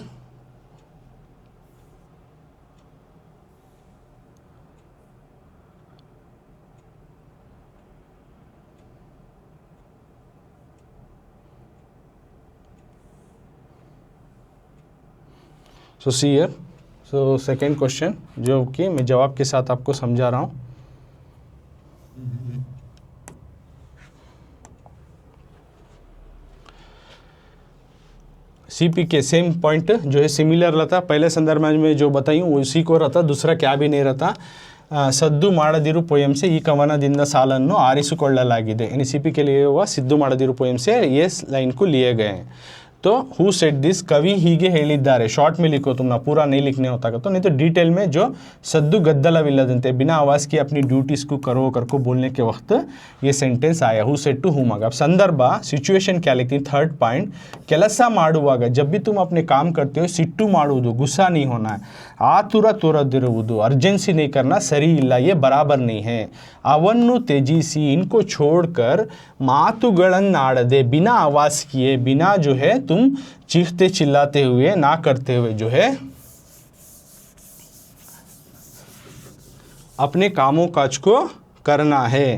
So see here, so second question जो कि मैं जवाब के साथ आपको समझा रहा हूँ. सीपी के सेम पॉइंट जो है सिमिलर रहता, पहले संदर्भ में जो बताई हूँ उसी को रहता, दूसरा क्या भी नहीं रहता. सद्दु ಮಾಡದಿರು पोएम से ಈ ಕವನದಿಂದ ಸಾಲನ್ನು ಆರಿಸಿಕೊಳ್ಳಲಾಗಿದೆ. यानी सीपी के लिए हुआ सिद्धू ಮಾಡದಿರು पोएम से ये लाइन को लिए गए हैं. तो हु सेड दिस, कवि ಹೀಗೆ ಹೇಳಿದ್ದಾರೆ. शॉर्ट में लिखो, तुम ना पूरा नहीं लिखने होता तो नहीं तो डिटेल में जो सद्दु गद्दलविಲ್ಲದಂತೆ बिना आवाज़ की अपनी ड्यूटीज़ को करो करको बोलने के वक्त ये सेंटेंस आया, हु सेड टू हुम. अब संदर्भ सिचुएशन क्या लिखती है, थर्ड पॉइंट, ಕೆಲಸ ಮಾಡುವಾಗ जब भी तुम अपने काम करते हो ಸಿಟ್ಟು ಮಾಡುವುದು, गुस्सा नहीं होना है, ಆತುರ ತೋರದಿರುವುದು, अर्जेंसी नहीं करना सही ಇಲ್ಲ, ये बराबर नहीं है. अವನ್ನು ತ್ಯಜಿಸಿ, इनको छोड़कर मातुಗಳನ್ನಾಡದೆ, बिना आवाज़ किए, बिना जो है तुम चीखते चिल्लाते हुए, ना करते हुए जो है अपने कामों काज को करना है.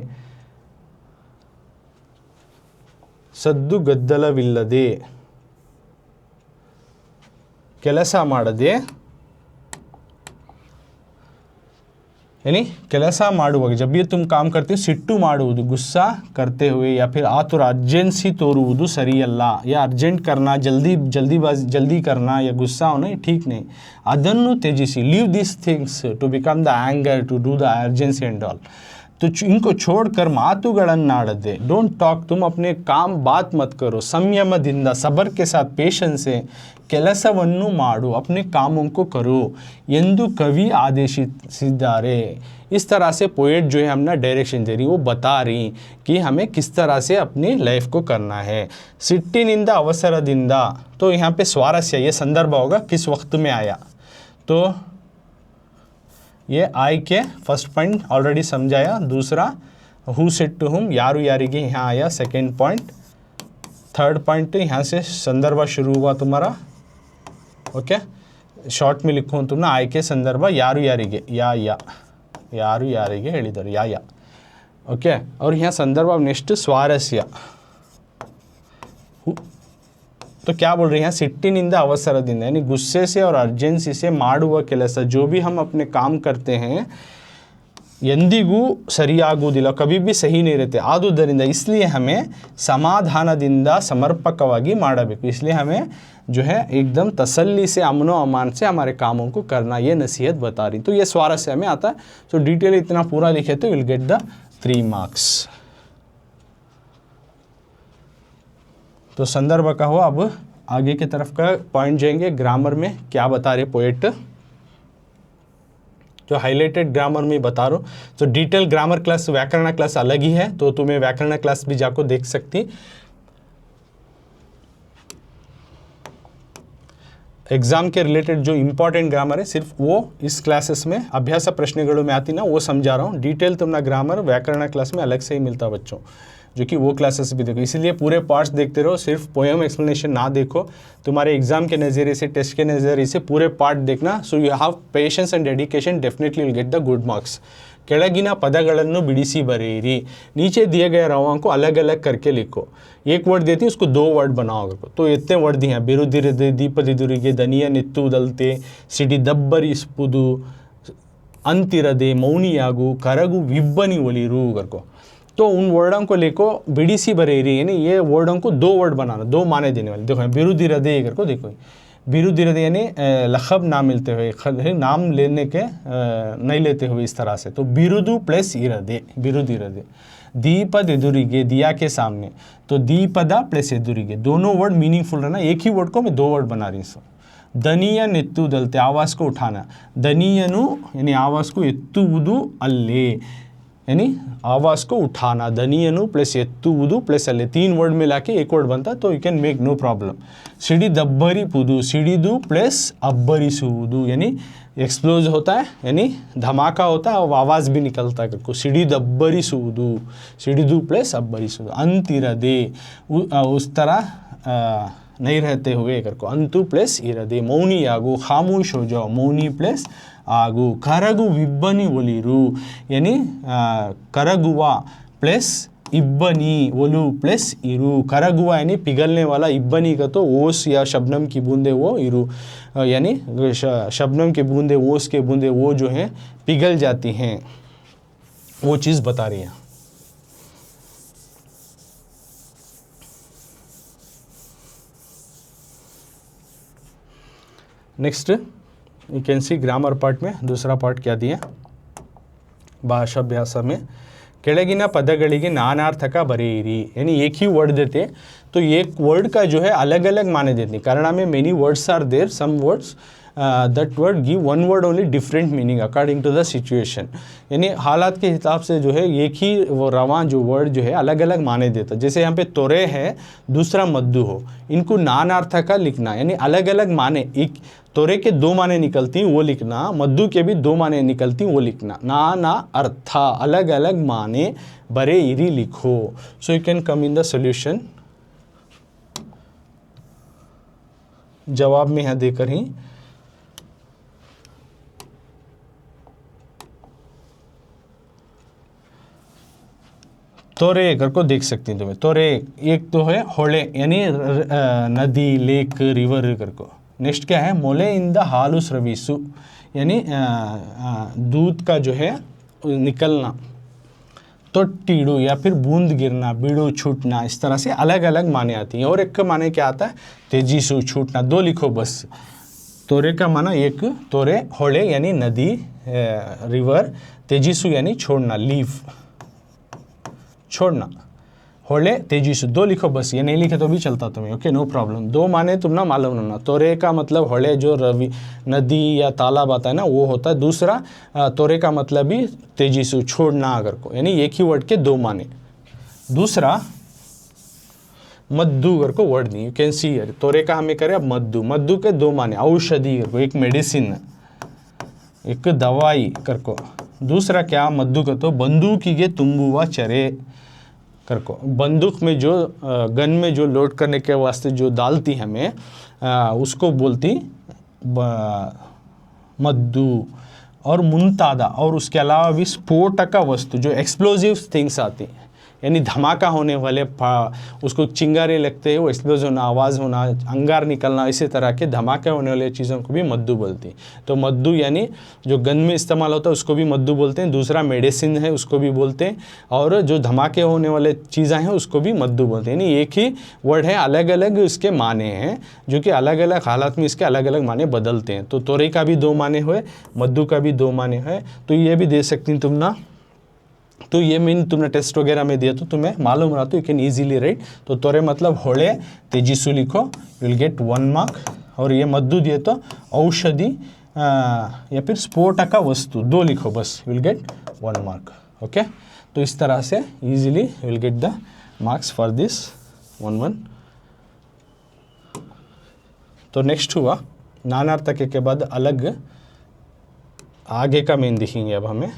ಸದ್ದು ಗದ್ದಲವಿಲ್ಲದೆ, ಕೆಲಸ ಮಾಡದೆ, यानी ಕೆಲಸ ಮಾಡುವಾಗ जब भी तुम काम करते हो ಸಿಟ್ಟು ಮಾಡುವುದು, गुस्सा करते हुए, या फिर आतुर अर्जेंसी तोरुವುದು ಸರಿಯಲ್ಲ, या अर्जेंट करना, जल्दी करना या गुस्सा होना ये ठीक नहीं. ಅದನ್ನು ತ್ಯಜಿಸಿ, leave this things to become the anger, to do the urgency and all. तो इनको छोड़कर मातुಗಳನ್ನಾಡದೆ, डोंट टॉक, तुम अपने काम बात मत करो, संयमದಿಂದ, सबर के साथ, पेशेंस से ಕೆಲಸವನ್ನು ಮಾಡು, अपने कामों को करो ಎಂದು कवि आदेशिಸಿದ್ದಾರೆ. इस तरह से पोएट जो है हमने डायरेक्शन दे रही, वो बता रही कि हमें किस तरह से अपनी लाइफ को करना है. ಸಿಟ್ಟಿನಿಂದ ಅವಸರದಿಂದ, तो यहाँ पे स्वारस्य, ये संदर्भ होगा किस वक्त में आया. तो ये आई के फर्स्ट पॉइंट ऑलरेडी समझाया. दूसरा हु सेड टू हुम, यारू यारिगे, यहाँ आया सेकेंड पॉइंट. थर्ड पॉइंट यहाँ से संदर्भ शुरू हुआ तुम्हारा. ओके, शॉर्ट में लिखो तुम ना, आई के संदर्भ यारू यारिगे, या यारू यारिगे ಹೇಳಿದರು, या ओके. और यहाँ संदर्भ नेक्स्ट स्वारस्य. तो क्या बोल रहे हैं, ಸಿಟ್ಟಿನಿಂದ ಅವಸರದಿಂದ, यानी गुस्से से और अर्जेंसी से ಮಾಡುವ ಕೆಲಸ, जो भी हम अपने काम करते हैं ಎಂದಿಗೂ ಸರಿಯಾಗುವುದಿಲ್ಲ, कभी भी सही नहीं रहते. ಆದುದರಿಂದ इसलिए हमें समाधानದಿಂದ समर्पकವಾಗಿ ಮಾಡಬೇಕು, इसलिए हमें जो है एकदम तसल्ली से, अमनो अमान से हमारे कामों को करना, ये नसीहत बता रही. तो ये स्वारस्य में आता है. तो डिटेल इतना पूरा लिखे तो विल गेट द 3 मार्क्स. तो संदर्भ का हो. अब आगे की तरफ का पॉइंट जाएंगे. ग्रामर में क्या बता रहे पोएट, जो हाईलाइटेड ग्रामर में बता रहा हूँ. तो डिटेल ग्रामर क्लास, व्याकरण क्लास अलग ही है, तो तुम्हें व्याकरण क्लास भी जाकर देख सकती. एग्जाम के रिलेटेड जो इंपॉर्टेंट ग्रामर है सिर्फ वो इस क्लासेस में अभ्यास प्रश्नों में आती ना, वो समझा रहा हूँ. डिटेल तुमने ग्रामर व्याकरण क्लास में अलग से ही मिलता बच्चों, जो कि वो क्लासेस भी देखो. इसीलिए पूरे पार्ट्स देखते रहो, सिर्फ पोएम एक्सप्लेनेशन ना देखो. तुम्हारे एग्जाम के नज़रिए से, टेस्ट के नज़रिए से पूरे पार्ट देखना. So you have patience and dedication, definitely will get the good marks. ಕೆಳಗಿನ ಪದಗಳನ್ನು ಬಿಡಿಸಿ ಬರೆಯಿರಿ. नीचे दिए गए रावों को अलग अलग करके लिखो. एक वर्ड देती है उसको 2 वर्ड बनाओगे. तो इतने वर्ड दिए हैं, ಬಿರುದಿರದೆ, ದೀಪದಿದುರಿಗೆ, ದನಿಯ ನೆತ್ತುವುದಲ್ತೆ, ಸಿಡಿದಬ್ಬರಿಸುವುದು, ಅಂತಿರದೆ, ಮೌನಿಯಾಗು, ಕರಗು, ವಿಬ್ಬನಿ ಒಲಿರು करको. तो उन वर्डों को लिखो, बिड़ीसी बरेरी, यानी ये वर्डों को 2 वर्ड बनाना, 2 माने देने वाले. देखो बिरुदिरदे करको, देखो बिरुदिरदे यानी लखब ना मिलते हुए, नाम लेने के नहीं लेते हुए इस तरह से. तो बिरुदु प्लस इरदे, बिरुदिरदे. दीपद एदुरिगे, दिया के सामने, तो दीपदा प्लस एदुरिगे, दोनों वर्ड मीनिंगफुल रहना. एक ही वर्ड को मैं 2 वर्ड बना रही हूँ. ದನಿಯ ನೆತ್ತುವುದಲ್ತೆ, आवाज़ को उठाना. दनियनु यानी आवाज़ को ಎತ್ತುವುದು ಅಲ್ಲೇ, यानी आवाज़ को उठाना. दनियनु प्लस ಎತ್ತುವುದು प्लस अल्ले, 3 वर्ड मिला के 1 वर्ड बनता, तो you can make no problem. ಸಿಡಿದಬ್ಬರಿಪುದು, ಸಿಡಿದು प्लस अब्बरिसुವುದು, यानी एक्सप्लोज होता है, यानी धमाका होता है और आवाज़ भी निकलता है. ಸಿಡಿದಬ್ಬರಿಸುವುದು, ಸಿಡಿದು प्लस अब्बरिसुವುದು. अंतिरदे, उस तरह नहीं रहते हुए करको. अंतु प्लस इरदे. मौनियागु, खामोश हो जाओ, मौनी प्लस ಆಗು. ಕರಗು ವಿಬ್ಬನಿ ಒಲಿರು, यानी करगुआ प्लस इब्बनी, ओलू प्लस इरू. करगुआ यानी पिघलने वाला, इब्बनी का तो ओस या शबनम की बूंदे, वो इरू यानी शबनम के बूंदे, ओस के बूंदे, वो जो है पिघल जाती हैं, वो चीज़ बता रही है. Next you can C grammar part में दूसरा पार्ट क्या दिया, भाषाभ्यास में ಕೆಳಗಿನ ಪದಗಳಿಗೆ ನಾನಾರ್ಥಕ ಬರೆಯಿರಿ, यानी एक ही वर्ड देते तो एक वर्ड का जो है अलग अलग माने देते। कन्नड़ा में many words are there, some words that word give one word only different meaning according to the situation, यानी हालात के हिसाब से जो है एक ही वो रवां जो वर्ड जो है अलग अलग माने देता। जैसे यहाँ पे तोरे है, दूसरा मद्दू हो, इनको नानार्थका लिखना, यानी अलग अलग माने, एक तोरे के दो माने निकलती हैं वो लिखना, मद्दू के भी दो माने निकलती हैं वो लिखना। नाना अर्था अलग अलग माने बरे इरी लिखो। सो you can come in the solution. जवाब में यहाँ देकर ही तोरे करको देख सकती हैं तुम्हें। तोरे एक तो है होले, यानी नदी, लेक, रिवर करको। नेक्स्ट क्या है, मोले इंद हालू स्रविसु, यानी दूध का जो है निकलना। तो टीड़ू या फिर बूंद गिरना, बीड़ू छूटना, इस तरह से अलग अलग माने आती हैं। और एक का माने क्या आता है, तेजीसु छूटना। दो लिखो बस। तोरे का माना एक, तोरे होले यानी नदी, रिवर, तेजीसु यानी छोड़ना, लीव छोड़ना, होले तेजीसु दो लिखो बस। ये नहीं लिखे तो भी चलता तुम्हें, ओके नो प्रॉब्लम। दो माने तुम ना मालूम ना। तोरे का मतलब होले जो रवि नदी या तालाब आता है ना वो होता है। दूसरा तोरे का मतलब भी तेजीसु छोड़ना अगर को, यानी एक ही वर्ड के दो माने। दूसरा मद्दू अगर को वर्ड नहीं, यू कैन सी यार, तोरे का हमें करे अब मद्दू, मद्दू के दो माने, औषधि कर को, एक मेडिसिन, एक दवाई कर को। दूसरा क्या मद्दू का तो बंदूकिगे तुम्बुवा चरे कर को, बंदूक में जो गन में जो लोड करने के वास्ते जो डालती हमें उसको बोलती मद्दू। और मुंतादा, और उसके अलावा भी स्फोटक वस्तु जो एक्सप्लोजिव थिंग्स आती हैं, यानी धमाका होने वाले, उसको चिंगारे लगते हैं, वो एक्सप्लोजन होना, आवाज़ होना, अंगार निकलना, इसी तरह के धमाके होने वाले चीज़ों को भी मद्दू बोलती हैं। तो मद्दू यानी जो गन में इस्तेमाल होता है उसको भी मद्दू बोलते हैं। दूसरा मेडिसिन है उसको भी बोलते हैं, और जो धमाके होने वाले चीज़ें हैं उसको भी मद्दू बोलते हैं। यानी एक ही वर्ड है, अलग अलग इसके माने हैं, जो कि अलग अलग हालात में इसके अलग अलग माने बदलते हैं। तो तोरे का भी दो माने हुए, मद्दू का भी दो माने हैं। तो ये भी दे सकती हैं तुम ना। तो ये मीन तुमने टेस्ट वगैरह में दिया तो तुम्हें मालूम रहा तो यू कैन ईजिली राइट। तो तोरे मतलब होले तेजीसु लिखो, यू विल गेट 1 मार्क। और ये मद्दू दिए तो औषधि या फिर स्फोटक वस्तु दो लिखो बस, you will get 1 mark. Okay, तो इस तरह से easily you will get the marks for this 1-1। तो नेक्स्ट हुआ नानार्थक के बाद अलग, आगे का मेन दिखेंगे अब हमें।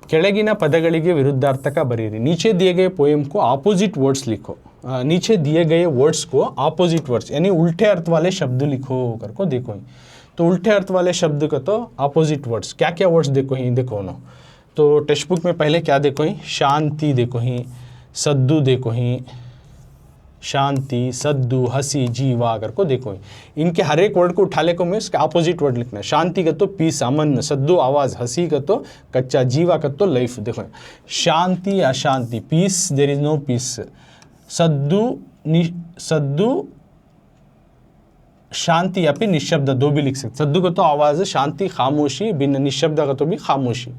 ಕೆಳಗಿನ ಪದಗಳಿಗೆ ವಿರುದ್ಧಾರ್ಥಕ ಬರೆಯಿರಿ। नीचे दिए गए पोएम को ऑपोजिट वर्ड्स लिखो। नीचे दिए गए वर्ड्स को ऑपोजिट वर्ड्स यानी उल्टे अर्थ वाले शब्द लिखो करको देखो ही। तो उल्टे अर्थ वाले शब्द का तो ऑपोजिट वर्ड्स क्या क्या वर्ड्स देखो ही, देखो ना। तो टेक्स्ट बुक में पहले क्या देखो ही, शांति देखो ही, सद्दू देखो ही, शांति, सद्दू, हंसी, जीवा करको देखो। इनके हर एक वर्ड को उठा ले को मैं इसका अपोजिट वर्ड लिखना है। शांति का तो पीस, अमन, सद्दू आवाज़, हंसी का तो कच्चा, जीवा का तो लाइफ। देखो शांति अशांति, peace there is no peace. सद्दू सद्दू शांति या फिर निशब्द दो भी लिख सकते। सद्दू का तो आवाज़, शांति खामोशी, बिन निशब्द का तो भी खामोशी।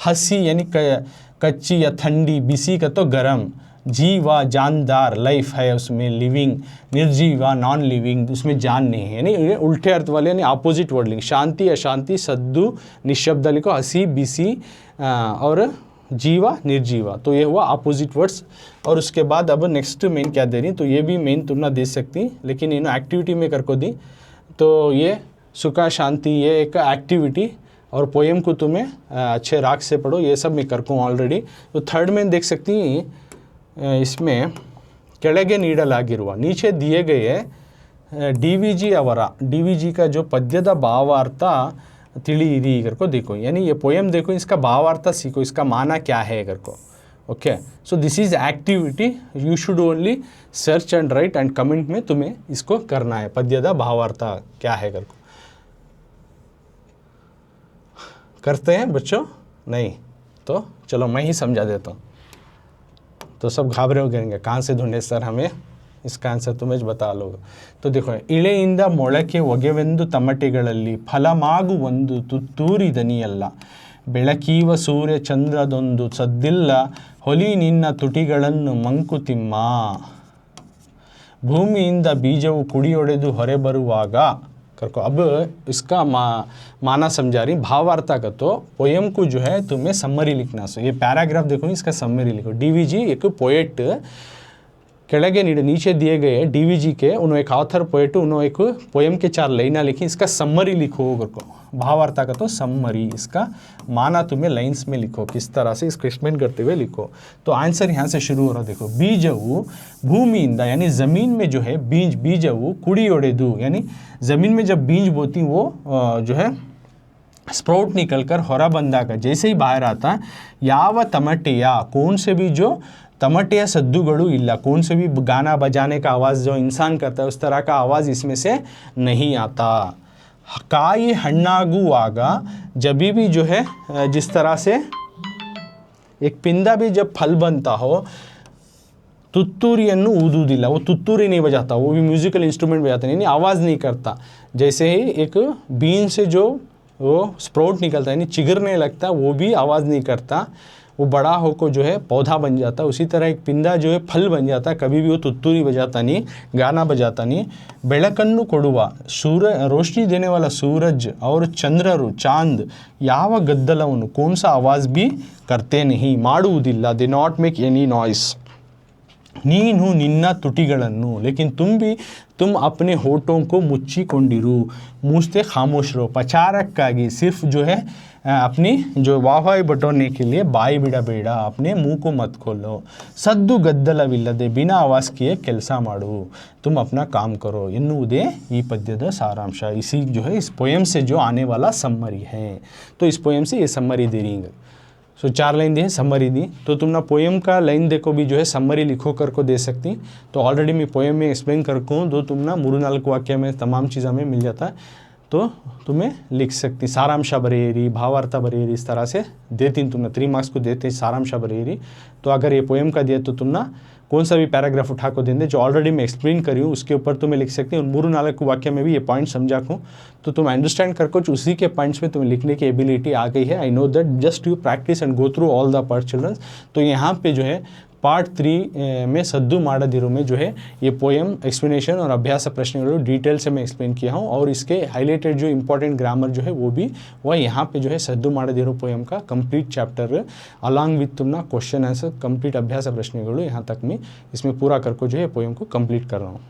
हंसी यानी कच्ची या ठंडी, बिसी का तो गरम, जीवा जानदार, लाइफ है उसमें, लिविंग, निर्जीवा नॉन लिविंग, उसमें जान नहीं है। यानी उल्टे अर्थ वाले यानी अपोजिट वर्ड लिंग। शांति अशांति, सद्दू निशब्द लिखो, हंसी बिसी और जीवा निर्जीवा। तो ये हुआ अपोजिट वर्ड्स। और उसके बाद अब नेक्स्ट मेन क्या दे रही, तो ये भी मेन तुम ना दे सकती, लेकिन इन एक्टिविटी में करको दी। तो ये सुखा शांति ये एक एक्टिविटी, और पोएम को तुम्हें अच्छे राग से पढ़ो, ये सब मैं करको ऑलरेडी। तो थर्ड में देख सकती इसमें ಕೆಳಗೆ ನೀಡಲಾಗಿರುವ, नीचे दिए गए DVG ಅವರ, DVG का जो पद्यದ भावार्थ ತಿಳಿಯಿರಿ करको देखो। यानी ये पोएम देखो, इसका भावार्थ सीखो, इसका माना क्या है करको। Okay, so this is activity, you should only search and right and comment में तुम्हें इसको करना है, पद्यದ भावार्थ क्या है करको। करते हैं बच्चों? नहीं तो चलो मैं ही समझा देता हूँ। तो सब घाबरे हो करेंगे, कहाँ से ढूंढे सर हमें इसका आंसर तुम्हें बता लो। तो देखो, इಳೆಯಿಂದ ಮೊಳಕೆ ಒಗೆವೆಂದು ತಮಟೆಗಳಲ್ಲಿ ಫಲಮಾಗುವೊಂದು ತುತ್ತೂರಿ ದನಿಯಲ್ಲ, ಬೆಳಕೀವ ಸೂರ್ಯ ಚಂದ್ರದೊಂದು ಸದ್ದಿಲ್ಲ, ಹೊಲಿ ನಿನ್ನ ತುಟಿಗಳನ್ನು ಮಂಕುತಿಮ್ಮ, ಭೂಮಿಯಿಂದ ಬೀಜವು ಕುಡಿಯೊಡೆದು ಹೊರೆ ಬರುವಾಗ करको। अब इसका माना समझा रही, भावार्था का। तो पोयम को जो है तुम्हें समरी लिखना। सो ये पैराग्राफ देखो, इसका समरी लिखो। डीवीजी एक पोएट ಕೆಳಗೆ नीचे दिए गए डीवीजी के उन्होंने एक ऑथर पोएट उन्होंने एक पोएम के 4 लाइना लिखी, इसका समरी लिखो करको। भावार्थ का तो समरी, इसका माना तुम्हें लाइन्स में लिखो, किस तरह से इसको एक्सप्लेन करते हुए लिखो। तो आंसर यहाँ से शुरू हो रहा, देखो। बीजवु भूमिಯಿಂದ यानी ज़मीन में जो है बीजवु कुड़ियोडेदु, यानी ज़मीन में जब बीज बोती वो जो है स्प्राउट निकल कर होरा बंदा का जैसे ही बाहर आता, याव तमटेया, कौन से भी जो तमटेया सद्दुगड़ू इल्ला, कौन से भी गाना बजाने का आवाज़ जो इंसान करता है उस तरह का आवाज़ इसमें से नहीं आता। काई हन्नागुवाग, जब भी जो है जिस तरह से एक पिंदा भी जब फल बनता हो, तुत्तूरिಯನ್ನು ऊदूदिल्ला, वो तुत्तूरी नहीं बजाता, वो भी म्यूज़िकल इंस्ट्रूमेंट बजाता नहीं, आवाज़ नहीं करता। जैसे ही एक बीन से जो वो स्प्राउट निकलता है, यानी चिगरने लगता, वो भी आवाज़ नहीं करता, वो बड़ा होकर जो है पौधा बन जाता। उसी तरह एक पिंदा जो है फल बन जाता, कभी भी वो तुत्तूरी बजाता नहीं, गाना बजाता नहीं। ಬೆಳಕನ್ನು ಕೊಡುವ रोशनी देने वाला सूरज और चंद्रರು चांद ಯಾವ ಗದ್ದಲವನ್ನು, कौन सा आवाज़ भी करते नहीं, ಮಾಡುವುದಿಲ್ಲ, they not make any noise. ನೀನು ನಿನ್ನ ತುಟಿಗಳನ್ನು, लेकिन तुम अपने होठों को मुच्चिಕೊಂಡಿರು, मुझसे खामोश रहो, पचारक्कागी, सिर्फ जो है अपनी जो वाहवाही बटोरने के लिए बाई बिड़ा बेड़ा, अपने मुंह को मत खोलो। सद्दु ಗದ್ದಲವಿಲ್ಲದೆ बिना आवाज़ किए ಕೆಲಸ ಮಾಡು, तुम अपना काम करो ಎನ್ನುವುದೇ ಈ ಪದ್ಯದ ಸಾರಾಂಶ। इसी जो है इस पोएम से जो आने वाला समरी है। तो इस पोएम से ये समरी दे रही है। सो 4 लाइन दी है, समरी दी। तो तुम ना पोएम का लाइन देखो भी जो है समरी लिखो कर को दे सकती। तो ऑलरेडी मैं पोएम में एक्सप्लेन कर को दो, तुम ना 3-4 वाक्य में तमाम चीज़ हमें मिल जाता है, तो तुम्हें लिख सकती। सारांश बरेरी, भावार्थ बरेरी, इस तरह से देती तुमने 3 मार्क्स को देते सारांश बरेरी। तो अगर ये पोएम का दिया तो तुम ना कौन सा भी पैराग्राफ उठा को देंगे जो ऑलरेडी मैं एक्सप्लेन करी हूँ उसके ऊपर तुम्हें लिख सकती हूँ। 3-4 वाक्य में भी ये पॉइंट समझा को, तो तुम अंडरस्टैंड कर कुछ उसी के पॉइंट्स में तुम्हें लिखने की एबिलिटी आ गई है। I know that, just you practice and go through all the part childrens. तो यहाँ पे जो है पार्ट 3 में सद्दु ಮಾಡದಿರು में जो है ये पोएम एक्सप्लेनेशन और अभ्यास प्रश्नों डिटेल से मैं एक्सप्लेन किया हूँ, और इसके हाईलाइटेड जो इंपॉर्टेंट ग्रामर जो है वो भी वह यहाँ पे जो है सद्दु ಮಾಡದಿರು पोएम का कंप्लीट चैप्टर अलॉन्ग विथ तुम ना क्वेश्चन आंसर कंप्लीट अभ्यास प्रश्नों यहाँ तक मैं इसमें पूरा करके जो है पोएम को कंप्लीट कर रहा हूँ।